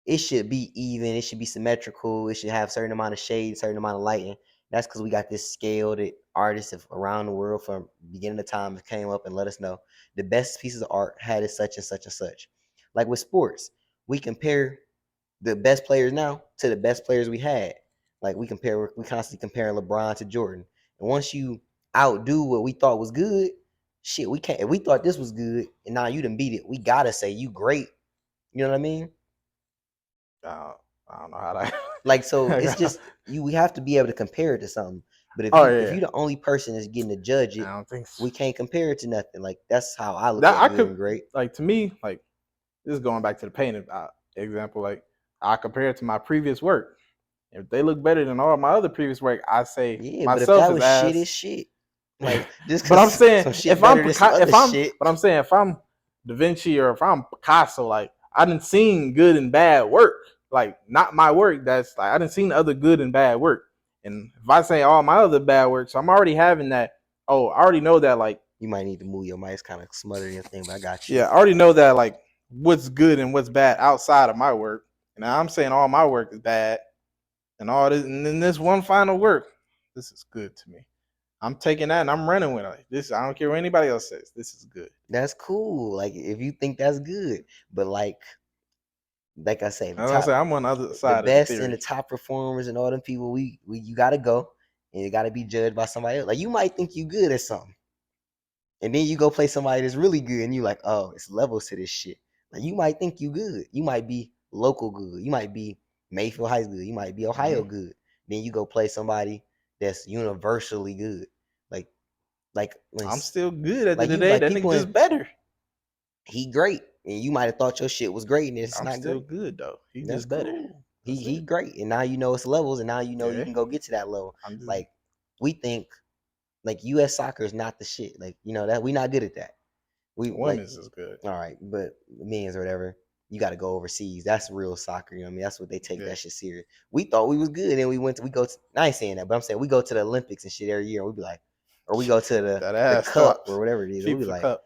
It should be even. It should be symmetrical. It should have a certain amount of shade, certain amount of lighting. That's because we got this scale that artists around the world from beginning of time came up and let us know the best pieces of art had it such and such and such. Like with sports, we compare the best players now to the best players we had. Like we constantly comparing LeBron to Jordan. And once you outdo what we thought was good, shit, we can't. If we thought this was good and now you done beat it, we gotta say you great. You know what I mean? Uh, I don't know how that. Like so, it's just you. We have to be able to compare it to something. But Oh if yeah, you the only person that's getting to judge it, I don't think so. we can't compare it to nothing. Like that's how I look That at I good could and great. like to me like this is going back to the painting example. Like I compare it to my previous work. If they look better than all my other previous work, I say Yeah, but if myself that is was shit, ass. it's shit. Like just But I'm because saying some shit better than some other shit. if I'm Da Vinci or if I'm Picasso, like I didn't seen good and bad work. Like not my work. That's like I didn't seen other good and bad work. And if I say all my other bad work, so I'm already having that. Oh, I already know that. Like You might need to move your mic. It's kind of smothering your thing, but I got you. yeah, I already know that. Like what's good and what's bad outside of my work. And I'm saying all my work is bad, and all this, and then this one final work, this is good to me. I'm taking that and I'm running with it. This I don't care what anybody else says. This is good. That's cool. Like if you think that's good, but like I say, As I say, I'm on the other the side of the best and the theory. top performers and all them people, we you gotta go and you gotta be judged by somebody else. Like you might think you good at something, and then you go play somebody that's really good, and you like, oh, it's levels to this shit. Like you might think you good. You might be local good. You might be Mayfield High good. You might be Ohio Mm-hmm. good. Then you go play somebody that's universally good. Like like when I'm still good at the end like of you the day. like That nigga people in just better. he great, and you might have thought your shit was great, and it's I'm not still great. good though. He And that's just better. cool. That's He it. great, and now you know it's levels, and now you know you Yeah. can go get to that level. I'm just Like we think like U.S. soccer is not the shit. Like that we not good at that. We like women's is good. all right, but men's or whatever. You got to go overseas. That's real soccer. You know what I mean? That's what they take Yeah. that shit serious. We thought we was good, and we go. I ain't saying that, but I'm saying we go to the Olympics and shit every year, and we be like, or we go to That the ass cup thought. or whatever it is, and we be FIFA Cup.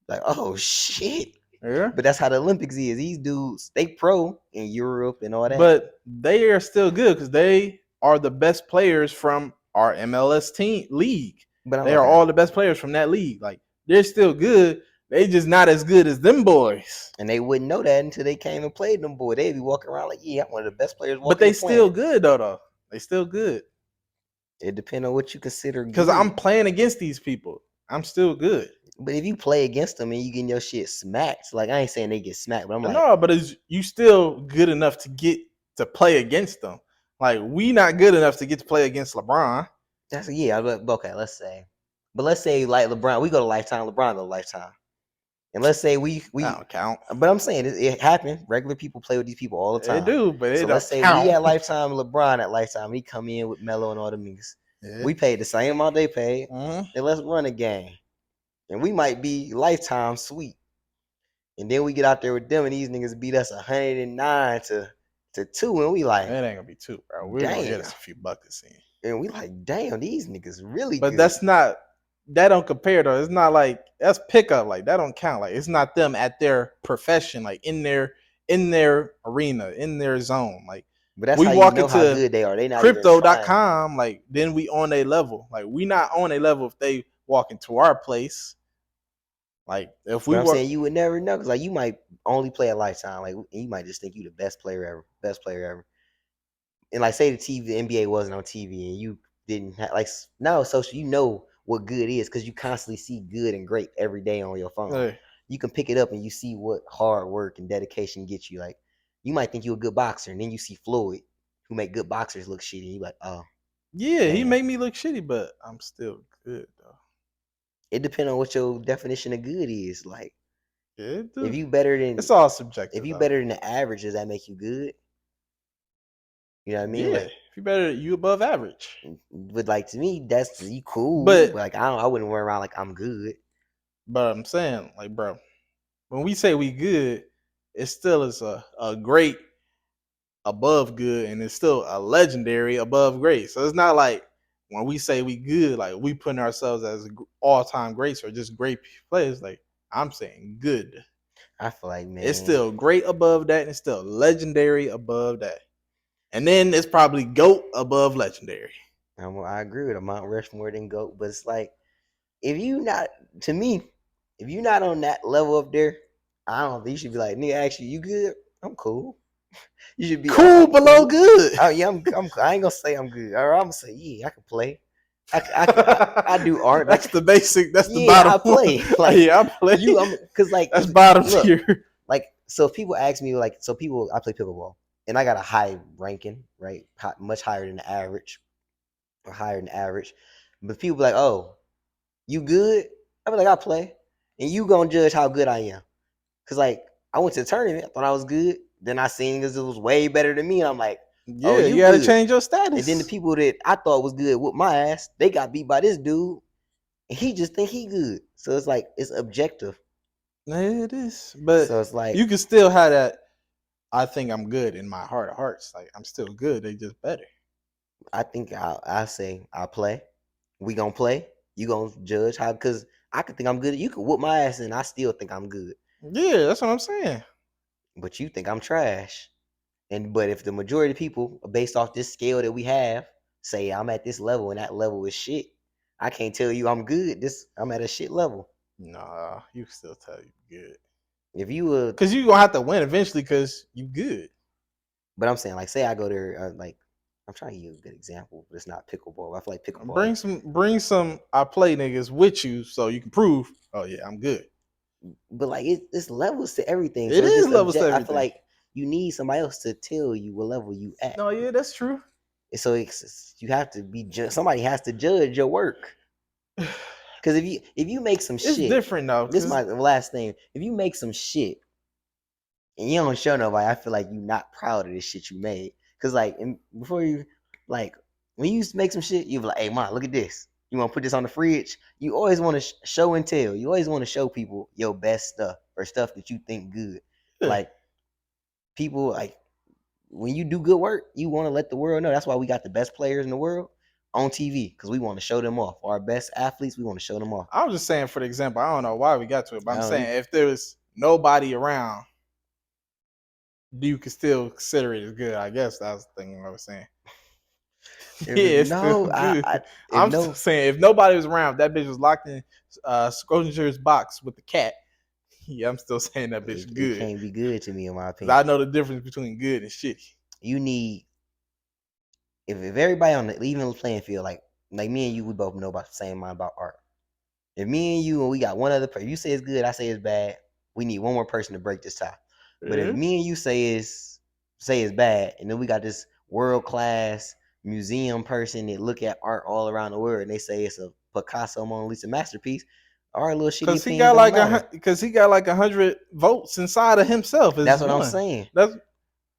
like, oh shit. Yeah. But that's how the Olympics is. These dudes, they pro in Europe and all that. But they are still good because they are the best players from our MLS team league. But I'm They are okay. all the best players from that league. Like they're still good. They just not as good as them boys. And they wouldn't know that until they came and played them boy. They'd be walking around like, yeah, I'm one of the best players But walking they the still planet. good though. They still good. It depends on what you consider Because good. I'm playing against these people. I'm still good. But if you play against them and you getting your shit smacked, like I ain't saying they get smacked, but I'm like, No, but is you still good enough to get to play against them? Like we not good enough to get to play against LeBron. that's yeah, but okay, let's say like LeBron, we go to Lifetime, LeBron go to Lifetime. And let's say That we don't count. but I'm saying it happened. Regular people play with these people all the It time. do, but it So let's don't say we count. at Lifetime, LeBron at Lifetime, he come in with Melo and all them niggas. Yeah. We paid the same amount they paid, Mhm. and let's run a game. And we might be Lifetime sweet. And then we get out there with them, and these niggas beat us 109 to 2, and we like, It ain't gonna be two, bro. We're gonna get damn. us a few buckets in. And we like, damn, these niggas really But good. that's not that don't compare though. It's not like that's pickup. Like that don't count. Like it's not them at their profession, like in their arena, in their zone. Like But that's we how you walk know how into good they are. They not even trying. crypto.com, like then we on a level. Like we not on a level if they walk into our place. Like if we But I'm work saying you would never know because like you might only play a lifetime. Like you might just think you the best player ever, best player ever. And like say the TV, the NBA wasn't on TV, and you didn't have like now social. You know what good is because you constantly see good and great every day on your phone. hey, You can pick it up and you see what hard work and dedication gets you. Like you might think you're a good boxer, and then you see Floyd, who make good boxers look shitty. And you like, oh yeah, he damn. made me look shitty, but I'm still good though. It depends on what your definition of good is. Like Yeah, if dude. you better It's than all if subjective you though. better than the average, does that make you good? You know what I mean? Yeah, Like, if you better, you above average. but like to me, that's you cool. But But like I wouldn't run around like I'm good. I'm saying, like, bro, when we say we good, it still is a great above good, and it's still a legendary above great. So it's not like when we say we good, like we putting ourselves as all time greats or just great players. Like I'm saying good. I feel like It's man, still great above that, and it's still legendary above that. And then it's probably GOAT above legendary. I agree with a Mount Rushmore than goat. But it's like if you not to me, if you not on that level up there, I don't think you should be like nigga. Actually, you good? I'm cool. You should be Cool I'm below cool. good. Oh yeah, I ain't gonna say I'm good. Or I'm gonna say yeah, I can play. I do art That's like the basic. That's the yeah, bottom I one. play like Yeah, I play. you. I'm because like That's if bottom look tier. like so if people ask me like so people I play pickleball and I got a high ranking right much higher than the average or higher than average, but people be like oh you good? I be like I play and you gonna judge how good I am because like I went to the tournament I thought I was good then I seen because it was way better than me and I'm like oh Yeah, you you got to good change your and then the status. people that I thought was good with my ass they got beat by this dude and he just think he good so it's like it's objective Yeah, it is, but so it's like you can still have that. I think I'm good in my heart of hearts. Like I'm still good. They just better. I think I say I'll play. We gonna play. You gonna judge how because I could think I'm good. You could whoop my ass and I still think I'm good. Yeah, that's what I'm saying. But you think I'm trash. And but if the majority of people based off this scale that we have say I'm at this level and that level is shit, I can't tell you I'm good. This I'm at a shit level. Nah, you can still tell you good If you were because you gonna have to win eventually because you good. but I'm saying like say I go there like I'm trying to give you a good example, but it's not pickleball. I feel like pickleball. Bring some. I play niggas with you so you can prove. Oh yeah, I'm good. But like it's levels to everything. It So it's is just levels to object. I feel everything. like you need somebody else to tell you what level you at. No, yeah, that's true. And so you have to be somebody has to judge your work. Because if you make some It's shit, different though, this is cause my last thing. If you make some shit and you don't show nobody, I feel like you're not proud of this shit you made. Because like before you like when you make some shit, you be like, hey man, look at this. You want to put this on the fridge? You always want to show and tell. You always want to show people your best stuff or stuff that you think good. yeah. Like people like when you do good work, you want to let the world know. That's why we got the best players in the world on TV because we want to show them off. Our best athletes, we want to show them off. I'm just saying for the example. I don't know why we got to it, but I I'm don't saying either. if there was nobody around, you could still consider it as good. I guess that's the thing I was saying. If Yeah, it, it's still no, good. if I'm still no, saying if nobody was around, if that bitch was locked in Schrodinger's box with the cat. Yeah, I'm still saying that bitch it good can't be good to me in my because I opinion. know the difference between good and shitty. You need if everybody on the even playing field, like me and you, we both know about the same amount about art. If me and you and we got one other person, you say it's good, I say it's bad. We need one more person to break this tie. But if Yeah. me and you say it's bad, and then we got this world class museum person that look at art all around the world, and they say it's a Picasso Mona Lisa masterpiece, our little shitty Cause he opinions got don't like matter. cause he got like 100 votes inside of himself That's is what I'm one. saying. That's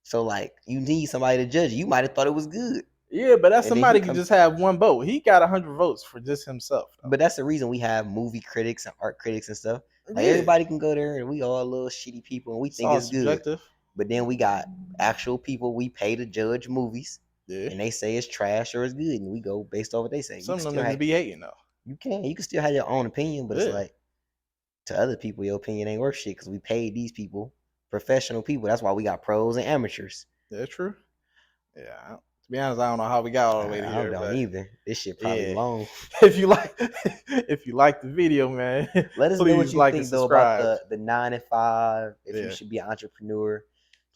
So like, you need somebody to judge. You might have thought it was good. Yeah, but that's And then he somebody could come, just have one vote. He got 100 votes for just himself, but that's the reason we have movie critics and art critics and stuff. though. Like Yeah, everybody can go there and we all little shitty people and we it's think all it's good. subjective. But then we got actual people we pay to judge movies Yeah, and they say it's trash or it's good and we go based off what they say. some of them niggas be hating though. You can still have your own opinion, but it's Yeah, like to other people your opinion ain't worth shit because we paid these people, professional people. That's why we got pros and amateurs. that's true. Yeah, to be honest, I don't know how we got all the way to I here, don't but either. This shit probably yeah. long. If you like, if you like the video, man, Let us know what please you like and think though about subscribe. the 9 to 5. If you Yeah, should be an entrepreneur,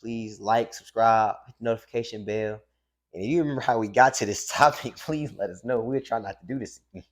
please like, subscribe, hit the notification bell. And if you remember how we got to this topic, please let us know. We'll try not to do this again.